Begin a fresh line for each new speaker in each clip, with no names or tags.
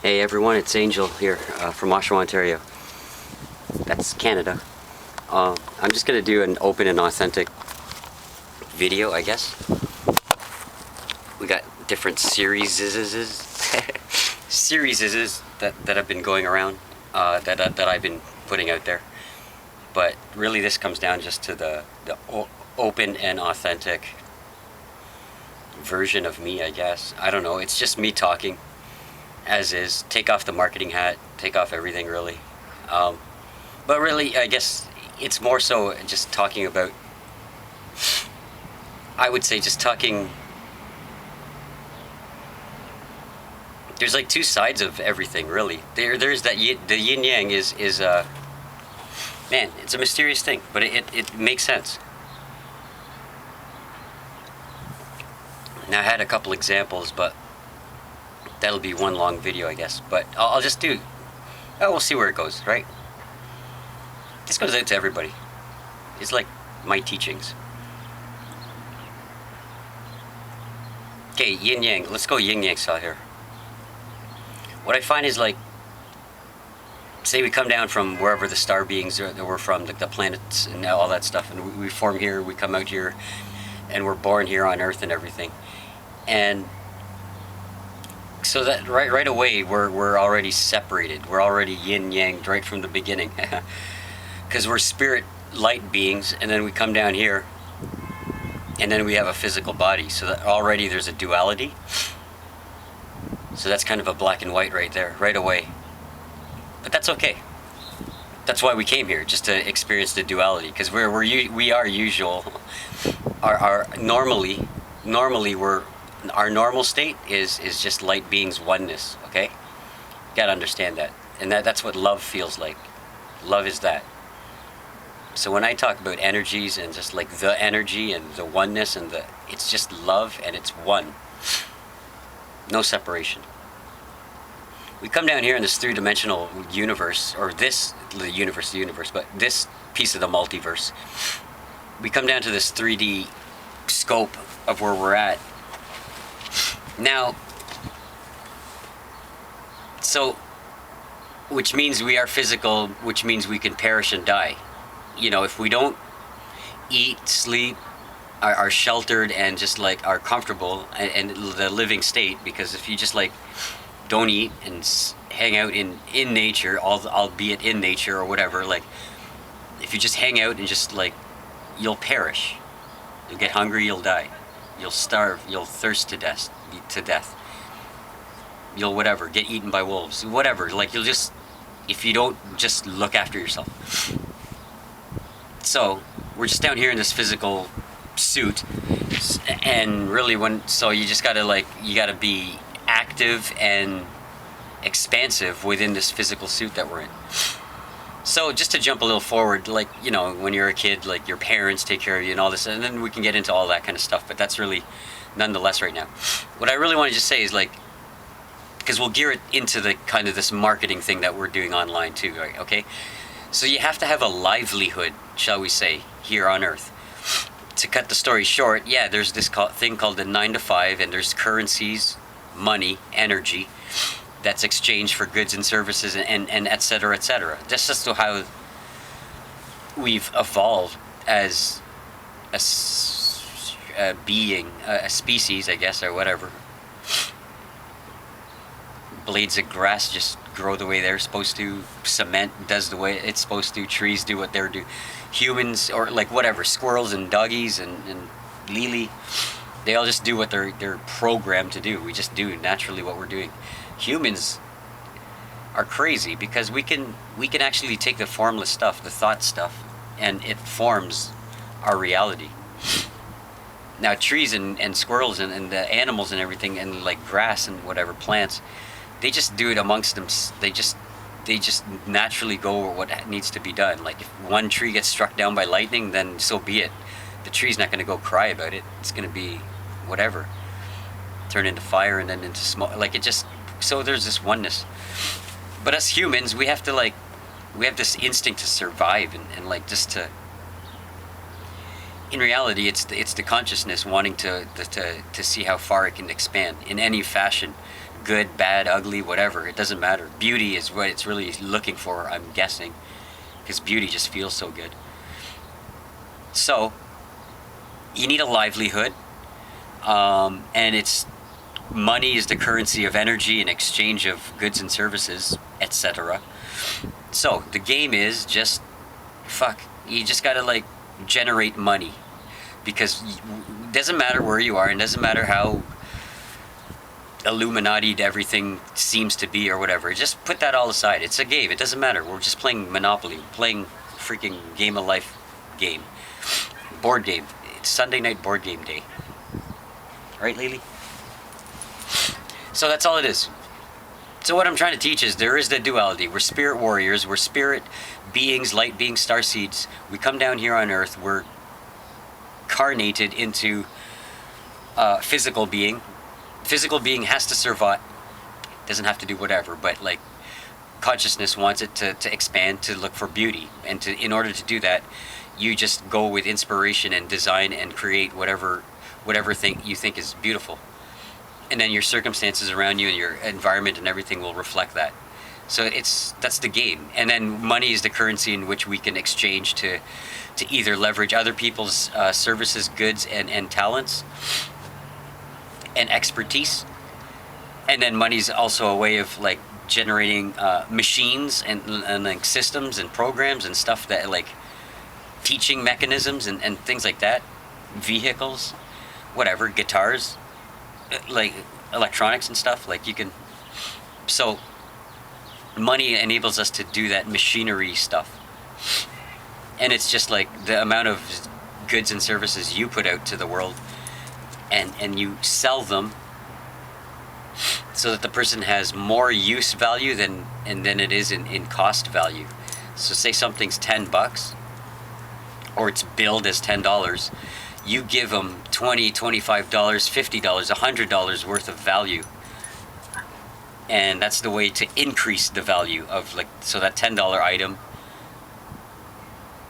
Hey everyone, it's Angel here from Oshawa, Ontario. That's Canada. I'm just gonna do an open and authentic video, I guess. We got different series that have been going around, that I've been putting out there. But really, this comes down just to the open and authentic version of me, I guess. I don't know. It's just me talking, as is. Take off the marketing hat. Take off everything, really. But really, I guess it's more so just talking about. I would say just talking. There's like two sides of everything, really. There's that the yin yang is man, it's a mysterious thing, but it makes sense. Now, I had a couple examples, but that'll be one long video, I guess. But I'll just do. Oh, we'll see where it goes, right? This goes out to everybody. It's like my teachings. Okay, yin yang. Let's go yin yang style here. What I find is, like, say we come down from wherever the star beings that we're from, the planets and all that stuff, and we form here, we come out here, and we're born here on Earth and everything. And so that right away we're already separated. We're already yin yang right from the beginning, because we're spirit light beings, and then we come down here, and then we have a physical body. So that already there's a duality. So that's kind of a black and white right there, right away. But that's okay. That's why we came here, just to experience the duality, because we are usual. Our normally our normal state is just light beings oneness. Okay, you gotta understand that, and that's what love feels like. Love is that. So when I talk about energies and just like the energy and the oneness and it's just love and it's one. No separation. We come down here in this three-dimensional universe, or the universe, but this piece of the multiverse. We come down to this 3D scope of where we're at. Now, so, which means we are physical, which means we can perish and die. You know, if we don't eat, sleep, are sheltered, and just like are comfortable and the living state, because if you just like don't eat and hang out in nature, albeit in nature or whatever, like if you just hang out and just like, you'll perish. You'll get hungry, you'll die. You'll starve, you'll thirst to death. You'll whatever, get eaten by wolves, whatever. Like you'll just, if you don't just look after yourself. So we're just down here in this physical suit, and really so you just gotta be active and expansive within this physical suit that we're in. So just to jump a little forward, like, you know, when you're a kid, like your parents take care of you and all this, and then we can get into all that kind of stuff, but that's really nonetheless right now. What I really want to just say is, like, because we'll gear it into the kind of this marketing thing that we're doing online too, right? Okay, so you have to have a livelihood, shall we say, here on Earth. To cut the story short, yeah, there's this thing called the 9 to 5, and there's currencies, money, energy, that's exchanged for goods and services, and et cetera, et cetera. That's just how we've evolved as a being, a species, I guess, or whatever. Blades of grass just grow the way they're supposed to. Cement does the way it's supposed to. Trees do what they're do. Humans, or like whatever, squirrels and doggies and Lily, they all just do what they're programmed to do. We just do naturally what we're doing. Humans are crazy because we can actually take the formless stuff, the thought stuff, and it forms our reality. Now trees and squirrels and the animals and everything, and like grass and whatever, plants, they just do it amongst them. They just naturally go what needs to be done. Like if one tree gets struck down by lightning, then so be it. The tree's not going to go cry about it. It's going to be whatever, turn into fire and then into smoke. Like it just, so there's this oneness. But us humans, we have this instinct to survive and like just to in reality, it's the consciousness wanting to see how far it can expand in any fashion, good, bad, ugly, whatever. It doesn't matter. Beauty is what it's really looking for, I'm guessing, because beauty just feels so good. So you need a livelihood, and it's money is the currency of energy and exchange of goods and services, etc. So the game is just you just gotta like generate money, because it doesn't matter where you are, and it doesn't matter how Illuminati'd everything seems to be or whatever. Just put that all aside. It's a game. It doesn't matter. We're just playing Monopoly. We're playing freaking game of life game. Board game. It's Sunday night board game day. Right, Lily? So that's all it is. So what I'm trying to teach is there is the duality. We're spirit warriors. We're spirit beings, light beings, star seeds. We come down here on Earth. We're carnated into physical being. Physical being has to survive. Doesn't have to do whatever, but like consciousness wants it to expand, to look for beauty, and in order to do that, you just go with inspiration and design and create whatever thing you think is beautiful, and then your circumstances around you and your environment and everything will reflect that. So that's the game, and then money is the currency in which we can exchange to either leverage other people's services, goods, and talents and expertise. And then money's also a way of like generating machines and like systems and programs and stuff, that like teaching mechanisms and things like that, vehicles, whatever, guitars, like electronics and stuff. Like you can, so money enables us to do that machinery stuff. And it's just like the amount of goods and services you put out to the world, and you sell them so that the person has more use value than it is in cost value. So say something's $10 or it's billed as $10, you give them $20, $25, $50, $100 worth of value. And that's the way to increase the value of, like, so that $10 item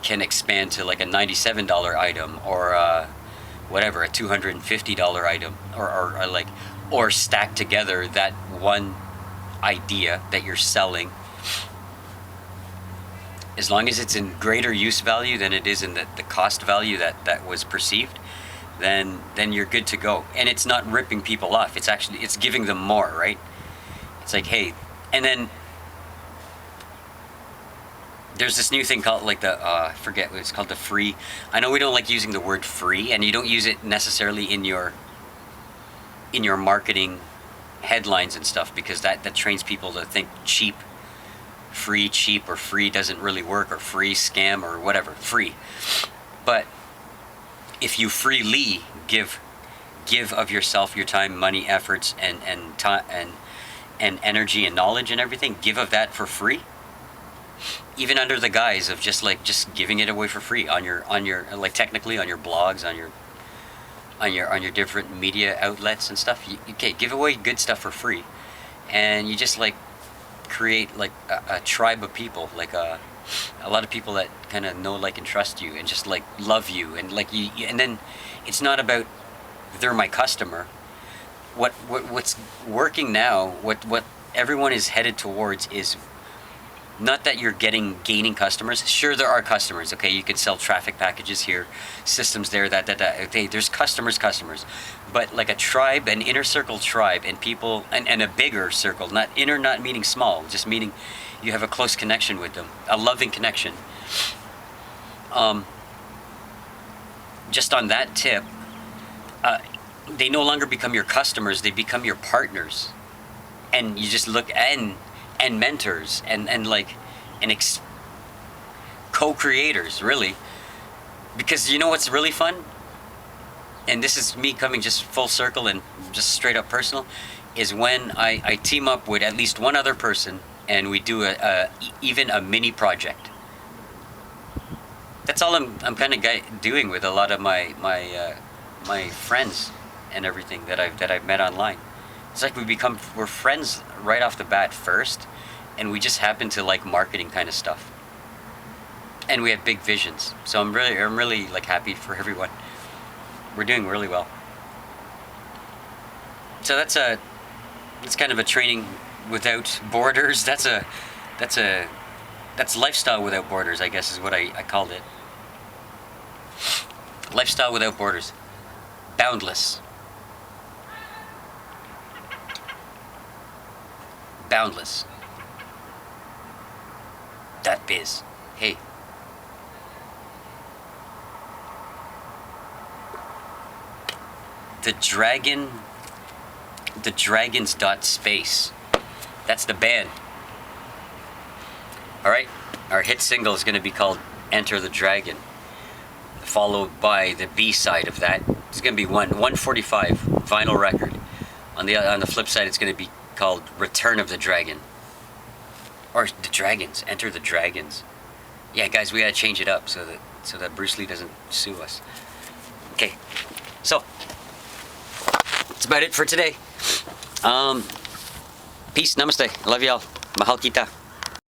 can expand to like a $97 item, or whatever, a $250 item, or stack together that one idea that you're selling. As long as it's in greater use value than it is in the cost value that was perceived, then you're good to go. And it's not ripping people off. It's giving them more, right? It's like, hey, and then there's this new thing called like I forget what it's called, the free. I know we don't like using the word free, and you don't use it necessarily in your marketing headlines and stuff, because that trains people to think cheap, free, cheap, or free doesn't really work, or free, scam, or whatever, free. But if you freely give of yourself, your time, money, efforts, and energy and knowledge and everything, give of that for free, even under the guise of just giving it away for free on your like technically on your blogs, on your different media outlets and stuff. Okay, give away good stuff for free, and you just like create like a tribe of people, like a lot of people that kind of know, like, and trust you, and just like love you, and like you, and then it's not about they're my customer. What's working now, what everyone is headed towards is not that you're gaining customers. Sure, there are customers. Okay, you can sell traffic packages here, systems there, that. Okay, there's customers. But like a tribe, an inner circle tribe, and people, and a bigger circle, not inner, not meaning small, just meaning you have a close connection with them, a loving connection. Just on that tip, they no longer become your customers, they become your partners. And you just look, and mentors, and co-creators, really. Because you know what's really fun? And this is me coming just full circle and just straight up personal, is when I team up with at least one other person, and we do even a mini project. That's all I'm kind of doing with a lot of my friends and everything that I've met online. It's like we're friends right off the bat first, and we just happen to like marketing kind of stuff. and we have big visions. So I'm really like happy for everyone. We're doing really well. So that's kind of a training without borders. That's lifestyle without borders, I guess is what I called it. Lifestyle without borders. Boundless. Boundless. That biz. Hey. The Dragons dot space. That's the band. Alright, our hit single is going to be called Enter the Dragon, followed by the B side of that. It's going to be 145 vinyl record. On the flip side, it's going to be called Return of the Dragon. Or the Dragons, Enter the Dragons. Yeah, guys, we got to change it up so that Bruce Lee doesn't sue us. Okay, so that's about it for today. Peace, namaste. I love y'all. Mahal kita.